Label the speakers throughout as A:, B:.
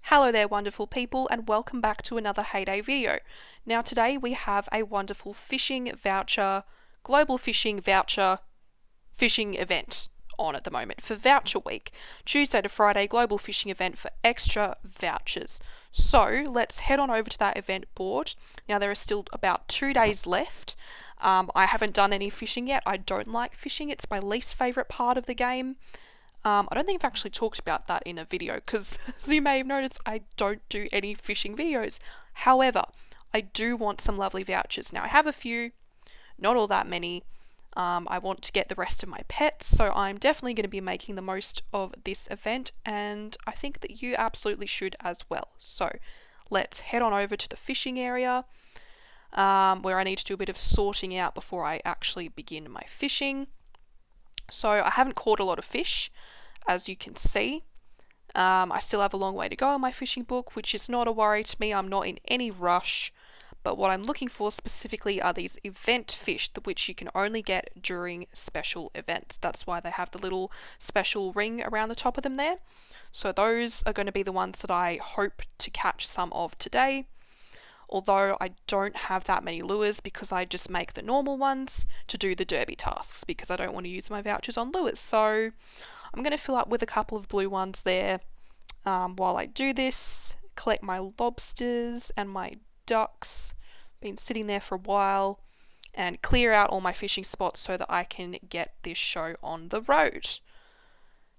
A: Hello there wonderful people and welcome back to another Heyday video. Now today we have a wonderful fishing voucher, global fishing voucher fishing event on at the moment for Voucher Week. Tuesday to Friday global fishing event for extra vouchers. So let's head on over to that event board. Now there are still about 2 days left. I haven't done any fishing yet. I don't like fishing. It's my least favourite part of the game. I don't think I've actually talked about that in a video because, as you may have noticed, I don't do any fishing videos. However, I do want some lovely vouchers. Now, I have a few, not all that many. I want to get the rest of my pets, so I'm definitely going to be making the most of this event, and I think that you absolutely should as well. So, let's head on over to the fishing area, where I need to do a bit of sorting out before I actually begin my fishing. So, I haven't caught a lot of fish, as you can see. I still have a long way to go in my fishing book, which is not a worry to me. I'm not in any rush. But what I'm looking for specifically are these event fish, which you can only get during special events. That's why they have the little special ring around the top of them there. So those are going to be the ones that I hope to catch some of today. Although I don't have that many lures because I just make the normal ones to do the derby tasks because I don't want to use my vouchers on lures. So I'm going to fill up with a couple of blue ones there while I do this, collect my lobsters and my ducks, been sitting there for a while, and clear out all my fishing spots so that I can get this show on the road.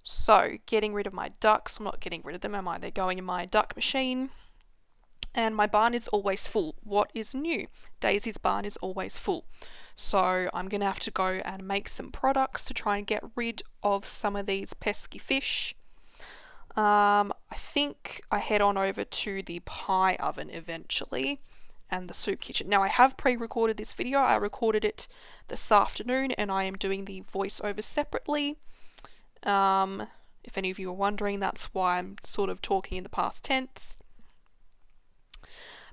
A: So, getting rid of my ducks, I'm not getting rid of them, am I? They're going in my duck machine. And my barn is always full. What is new? Daisy's barn is always full. So I'm going to have to go and make some products to try and get rid of some of these pesky fish. I think I head on over to the pie oven eventually and the soup kitchen. Now I have pre-recorded this video. I recorded it this afternoon and I am doing the voiceover separately. If any of you are wondering, that's why I'm sort of talking in the past tense.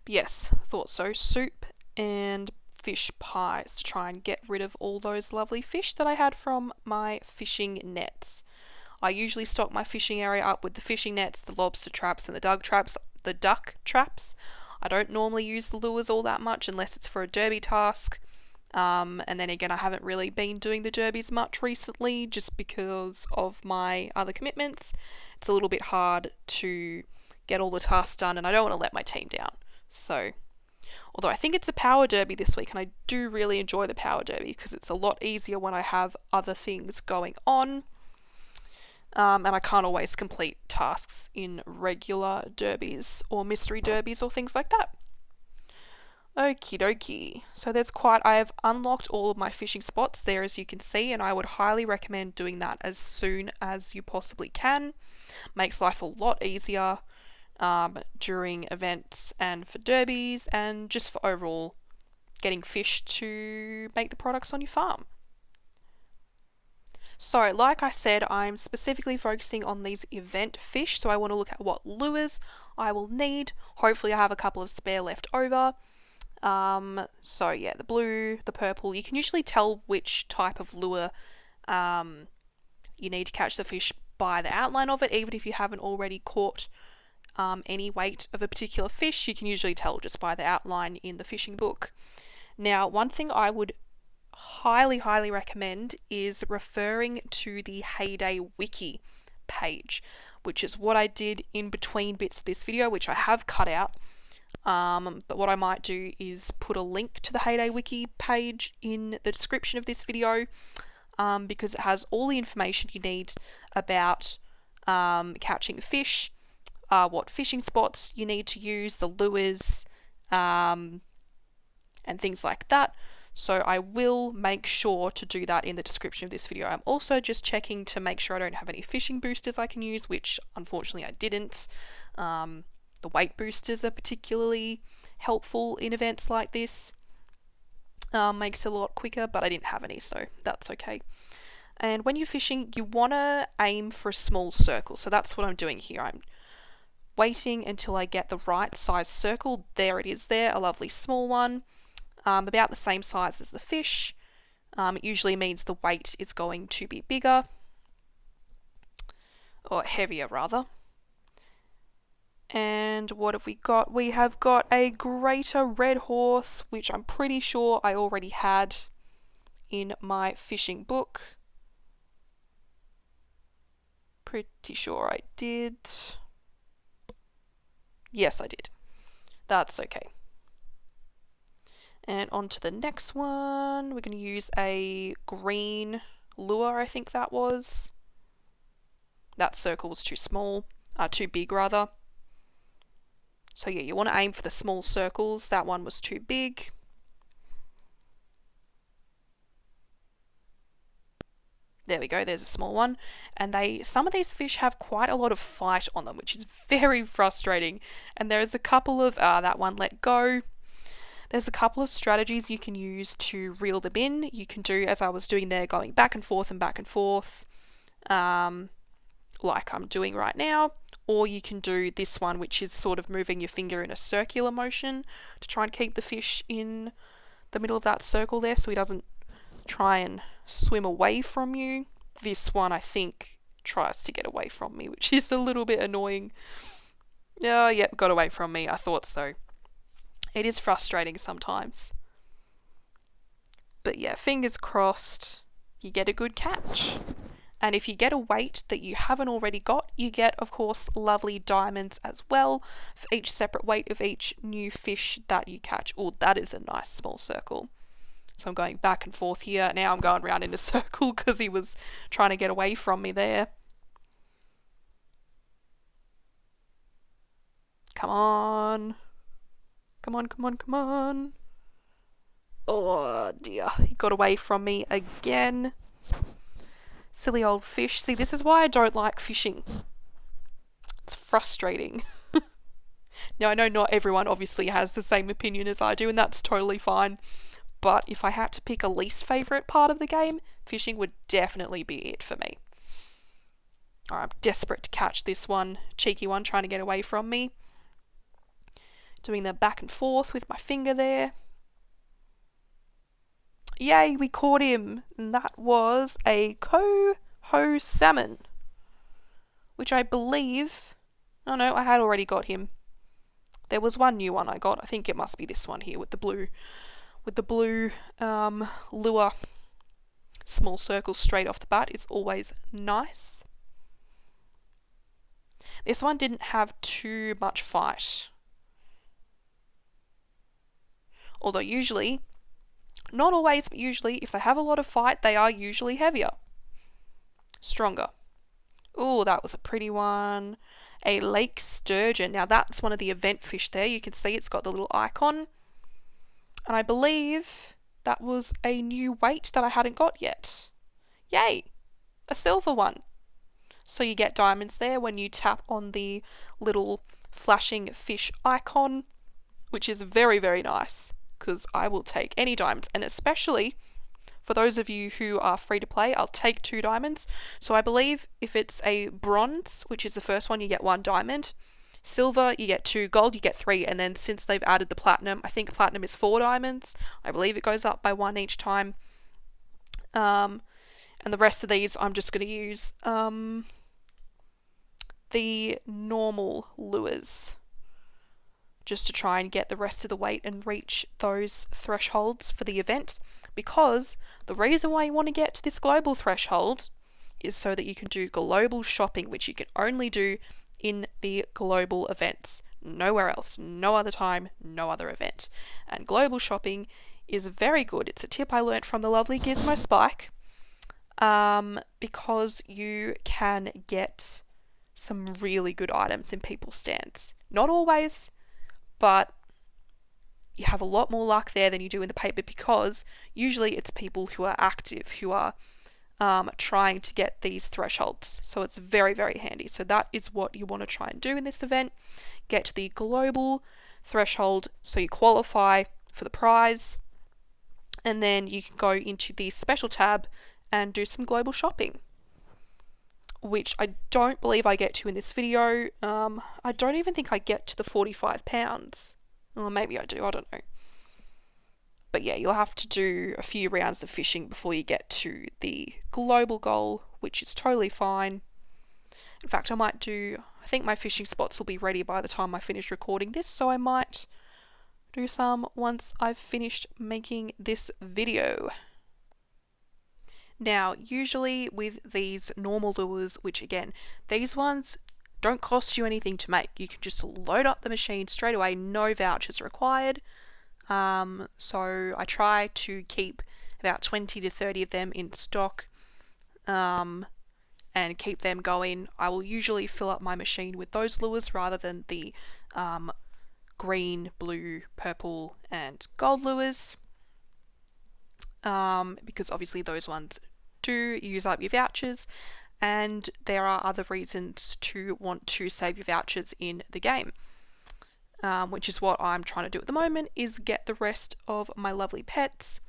A: But yes, thought so. Soup and fish pies to try and get rid of all those lovely fish that I had from my fishing nets. I usually stock my fishing area up with the fishing nets, the lobster traps and the duck traps. I don't normally use the lures all that much unless it's for a derby task. And then again, I haven't really been doing the derbies much recently just because of my other commitments. It's a little bit hard to get all the tasks done and I don't want to let my team down. So, although I think it's a power derby this week and I do really enjoy the power derby because it's a lot easier when I have other things going on. And I can't always complete tasks in regular derbies or mystery derbies or things like that. Okie dokie. So I have unlocked all of my fishing spots there as you can see, and I would highly recommend doing that as soon as you possibly can. Makes life a lot easier during events and for derbies and just for overall getting fish to make the products on your farm. So, like I said, I'm specifically focusing on these event fish, so I want to look at what lures I will need. Hopefully I have a couple of spare left over. So yeah, the blue, the purple, you can usually tell which type of lure you need to catch the fish by the outline of it, even if you haven't already caught any weight of a particular fish, you can usually tell just by the outline in the fishing book. Now, one thing I would highly recommend is referring to the Heyday Wiki page, which is what I did in between bits of this video, which I have cut out. But what I might do is put a link to the Heyday Wiki page in the description of this video, because it has all the information you need about catching fish, what fishing spots you need to use, the lures, and things like that. So I will make sure to do that in the description of this video. I'm also just checking to make sure I don't have any fishing boosters I can use, which unfortunately I didn't. The weight boosters are particularly helpful in events like this. Makes it a lot quicker, but I didn't have any, so that's okay. And when you're fishing, you want to aim for a small circle. So that's what I'm doing here. I'm waiting until I get the right size circle. There it is there, a lovely small one. About the same size as the fish. It usually means the weight is going to be bigger, or heavier rather. And what have we got? We have got a greater red horse, which I'm pretty sure I already had in my fishing book. Pretty sure I did. Yes, I did. That's okay. And on to the next one. We're going to use a green lure, I think that was. That circle was too small. Too big, rather. So yeah, you want to aim for the small circles. That one was too big. There we go, there's a small one. And some of these fish have quite a lot of fight on them, which is very frustrating. And there's a couple of, that one let go. There's a couple of strategies you can use to reel them in. You can do, as I was doing there, going back and forth, like I'm doing right now. Or you can do this one, which is sort of moving your finger in a circular motion to try and keep the fish in the middle of that circle there so he doesn't try and swim away from you. This one, I think, tries to get away from me, which is a little bit annoying. Oh, yep, got away from me. I thought so. It is frustrating sometimes. But yeah, fingers crossed you get a good catch. And if you get a weight that you haven't already got, you get, of course, lovely diamonds as well for each separate weight of each new fish that you catch. Oh, that is a nice small circle. So I'm going back and forth here. Now I'm going around in a circle because he was trying to get away from me there. Come on. Come on, come on, come on. Oh dear, he got away from me again. Silly old fish. See, this is why I don't like fishing. It's frustrating. Now, I know not everyone obviously has the same opinion as I do, and that's totally fine. But if I had to pick a least favourite part of the game, fishing would definitely be it for me. I'm desperate to catch this one, cheeky one, trying to get away from me. Doing the back and forth with my finger there. Yay, we caught him! And that was a Sockeye Salmon. Which I believe... Oh no, I had already got him. There was one new one I got. I think it must be this one here with the blue lure. Small circles straight off the bat. It's always nice. This one didn't have too much fight. Although usually, not always, but usually, if they have a lot of fight, they are usually heavier. Stronger. Oh, that was a pretty one. A lake sturgeon. Now that's one of the event fish there. You can see it's got the little icon. And I believe that was a new weight that I hadn't got yet. Yay! A silver one. So you get diamonds there when you tap on the little flashing fish icon, which is very, very nice, because I will take any diamonds, and especially for those of you who are free to play, I'll take 2 diamonds. So I believe if it's a bronze, which is the first one, you get 1 diamond. Silver, you get 2. Gold, you get 3. And then since they've added the platinum, I think platinum is 4 diamonds. I believe it goes up by 1 each time. And the rest of these, I'm just going to use the normal lures, just to try and get the rest of the weight and reach those thresholds for the event. Because the reason why you want to get to this global threshold is so that you can do global shopping, which you can only do in the global events. Nowhere else, no other time, no other event. And global shopping is very good. It's a tip I learnt from the lovely Gizmo Spike, because you can get some really good items in people's stands. Not always, but you have a lot more luck there than you do in the paper, because usually it's people who are active, who are trying to get these thresholds. So it's very, very handy. So that is what you want to try and do in this event. Get to the global threshold so you qualify for the prize, and then you can go into the special tab and do some global shopping, which I don't believe I get to in this video. I don't even think I get to the £45. Or maybe I do, I don't know. But yeah, you'll have to do a few rounds of fishing before you get to the global goal, which is totally fine. In fact, I I think my fishing spots will be ready by the time I finish recording this, so I might do some once I've finished making this video. Now, usually with these normal lures, which again, these ones don't cost you anything to make. You can just load up the machine straight away, no vouchers required. So I try to keep about 20 to 30 of them in stock and keep them going. I will usually fill up my machine with those lures rather than the green, blue, purple and gold lures, because obviously those ones do use up your vouchers, and there are other reasons to want to save your vouchers in the game, which is what I'm trying to do at the moment, is get the rest of my lovely pets.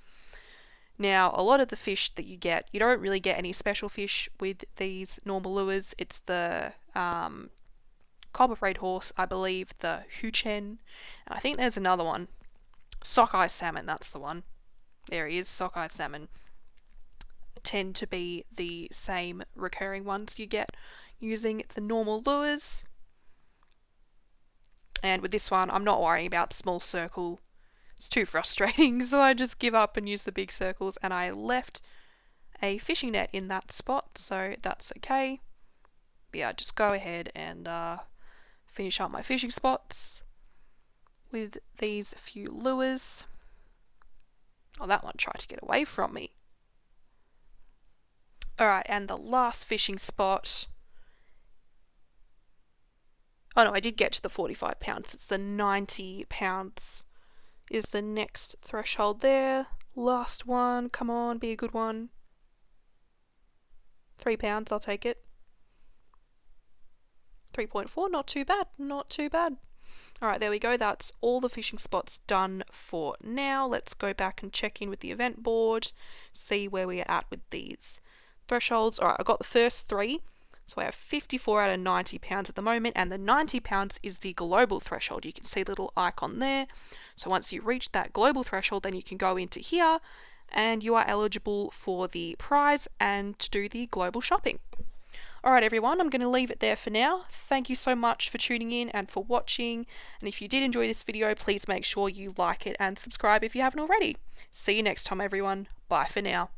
A: Now, a lot of the fish that you get, you don't really get any special fish with these normal lures. It's the copper braid horse, I believe, the Sturgeon, and I think there's another one, Sockeye Salmon, that's the one. There he is, Sockeye Salmon. Tend to be the same recurring ones you get using the normal lures. And with this one, I'm not worrying about small circle. It's too frustrating, so I just give up and use the big circles, and I left a fishing net in that spot, so that's okay. But yeah, just go ahead and finish up my fishing spots with these few lures. Oh, that one tried to get away from me. Alright, and the last fishing spot. Oh no, I did get to the 45 pounds. It's the 90 pounds is the next threshold there. Last one, come on, be a good one. 3 pounds, I'll take it. 3.4, not too bad, not too bad. Alright, there we go. That's all the fishing spots done for now. Let's go back and check in with the event board, see where we are at with these thresholds. Alright, I got the first 3. So I have 54 out of 90 pounds at the moment, and the 90 pounds is the global threshold. You can see the little icon there. So once you reach that global threshold, then you can go into here and you are eligible for the prize and to do the global shopping. Alright everyone, I'm going to leave it there for now. Thank you so much for tuning in and for watching. And if you did enjoy this video, please make sure you like it and subscribe if you haven't already. See you next time everyone. Bye for now.